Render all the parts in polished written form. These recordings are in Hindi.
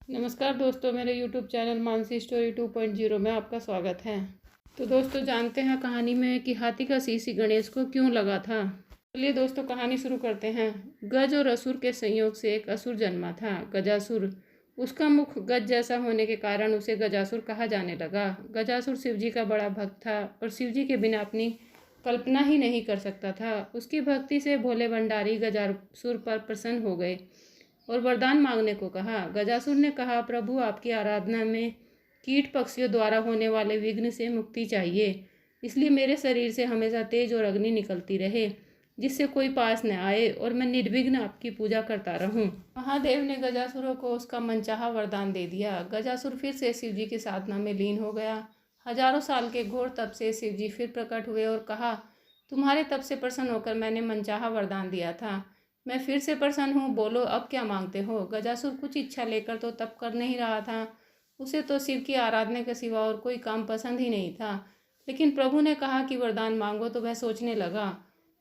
नमस्कार दोस्तों, मेरे YouTube चैनल मानसी स्टोरी 2.0 में आपका स्वागत है। तो दोस्तों, जानते हैं कहानी में कि हाथी का शीश गणेश को क्यों लगा था। चलिए दोस्तों, कहानी शुरू करते हैं। गज और असुर के संयोग से एक असुर जन्मा था, गजासुर। उसका मुख गज जैसा होने के कारण उसे गजासुर कहा जाने लगा। गजासुर शिवजी का बड़ा भक्त था और शिवजी के बिना अपनी कल्पना ही नहीं कर सकता था। उसकी भक्ति से भोले भंडारी गजासुर पर प्रसन्न हो गए और वरदान मांगने को कहा। गजासुर ने कहा, प्रभु आपकी आराधना में कीट पक्षियों द्वारा होने वाले विघ्न से मुक्ति चाहिए, इसलिए मेरे शरीर से हमेशा तेज और अग्नि निकलती रहे, जिससे कोई पास न आए और मैं निर्विघ्न आपकी पूजा करता रहूं। महादेव ने गजासुर को उसका मनचाहा वरदान दे दिया। गजासुर फिर से शिवजी की साधना में लीन हो गया। हजारों साल के घोर तप से शिवजी फिर प्रकट हुए और कहा, तुम्हारे तप से प्रसन्न होकर मैंने मनचाहा वरदान दिया था, मैं फिर से प्रसन्न हूँ, बोलो अब क्या मांगते हो। गजासुर कुछ इच्छा लेकर तो तप कर नहीं रहा था, उसे तो शिव की आराधना के सिवा और कोई काम पसंद ही नहीं था। लेकिन प्रभु ने कहा कि वरदान मांगो तो वह सोचने लगा।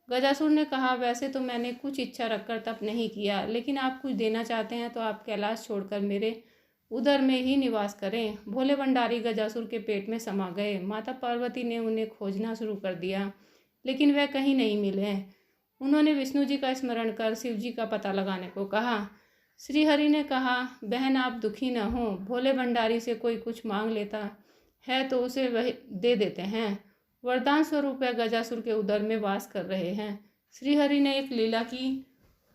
गजासुर ने कहा, वैसे तो मैंने कुछ इच्छा रखकर तप नहीं किया, लेकिन आप कुछ देना चाहते हैं तो आप कैलाश छोड़कर मेरे उदर में ही निवास करें। भोले भंडारी गजासुर के पेट में समा गए। माता पार्वती ने उन्हें खोजना शुरू कर दिया, लेकिन वह कहीं नहीं मिले। उन्होंने विष्णु जी का स्मरण कर शिव जी का पता लगाने को कहा। श्री हरि ने कहा, बहन आप दुखी न हो, भोले भंडारी से कोई कुछ मांग लेता है तो उसे वह दे देते हैं। वरदान स्वरूप वह गजासुर के उदर में वास कर रहे हैं। श्री हरि ने एक लीला की।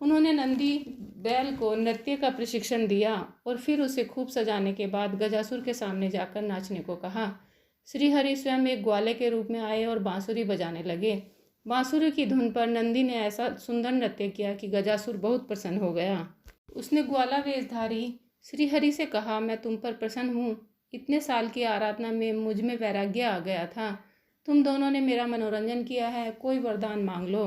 उन्होंने नंदी बैल को नृत्य का प्रशिक्षण दिया और फिर उसे खूब सजाने के बाद गजासुर के सामने जाकर नाचने को कहा। श्री हरि स्वयं एक ग्वाले के रूप में आए और बांसुरी बजाने लगे। बांसुरी की धुन पर नंदी ने ऐसा सुंदर नृत्य किया कि गजासुर बहुत प्रसन्न हो गया। उसने ग्वाला वेशधारी श्रीहरि से कहा, मैं तुम पर प्रसन्न हूँ। इतने साल की आराधना में मुझ में वैराग्य आ गया था। तुम दोनों ने मेरा मनोरंजन किया है, कोई वरदान मांग लो।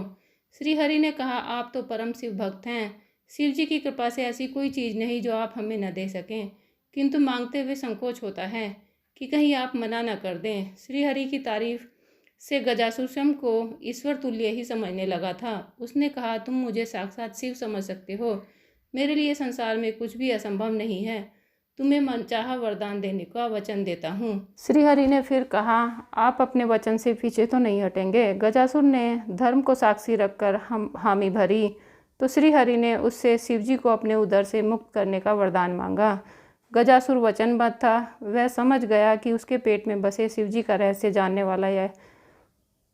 श्रीहरि ने कहा, आप तो परम शिव भक्त हैं, शिव जी की कृपा से ऐसी कोई चीज़ नहीं जो आप हमें न दे सकें, किंतु मांगते हुए संकोच होता है कि कहीं आप मना न कर दें। श्रीहरि की तारीफ से गजासुर स्वयं को ईश्वर तुल्य ही समझने लगा था। उसने कहा, तुम मुझे साक्षात शिव समझ सकते हो, मेरे लिए संसार में कुछ भी असंभव नहीं है, तुम्हें मनचाहा वरदान देने का वचन देता हूँ। श्रीहरि ने फिर कहा, आप अपने वचन से पीछे तो नहीं हटेंगे। गजासुर ने धर्म को साक्षी रखकर हामी भरी तो श्रीहरि ने उससे शिवजी को अपने उदर से मुक्त करने का वरदान मांगा। गजासुर वचनबद्ध था। वह समझ गया कि उसके पेट में बसे शिवजी का रहस्य जानने वाला यह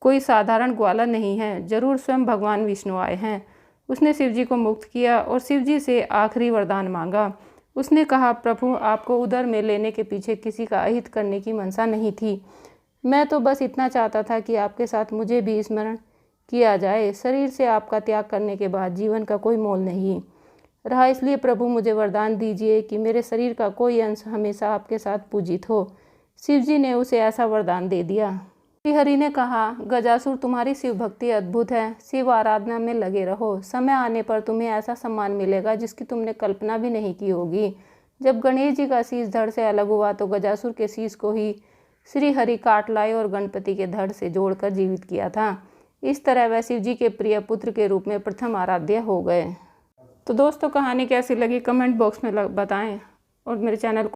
कोई साधारण ग्वाला नहीं है, जरूर स्वयं भगवान विष्णु आए हैं। उसने शिवजी को मुक्त किया और शिवजी से आखिरी वरदान मांगा। उसने कहा, प्रभु आपको उदर में लेने के पीछे किसी का अहित करने की मनसा नहीं थी, मैं तो बस इतना चाहता था कि आपके साथ मुझे भी स्मरण किया जाए। शरीर से आपका त्याग करने के बाद जीवन का कोई मोल नहीं रहा, इसलिए प्रभु मुझे वरदान दीजिए कि मेरे शरीर का कोई अंश हमेशा आपके साथ पूजित हो। शिवजी ने उसे ऐसा वरदान दे दिया। श्रीहरि ने कहा, गजासुर तुम्हारी शिव भक्ति अद्भुत है, शिव आराधना में लगे रहो, समय आने पर तुम्हें ऐसा सम्मान मिलेगा जिसकी तुमने कल्पना भी नहीं की होगी। जब गणेश जी का शीश धड़ से अलग हुआ तो गजासुर के शीश को ही श्रीहरि काट लाए और गणपति के धड़ से जोड़कर जीवित किया था। इस तरह वह शिव जी के प्रिय पुत्र के रूप में प्रथम आराध्य हो गए। तो दोस्तों, कहानी कैसी लगी कमेंट बॉक्स में बताएं और मेरे चैनल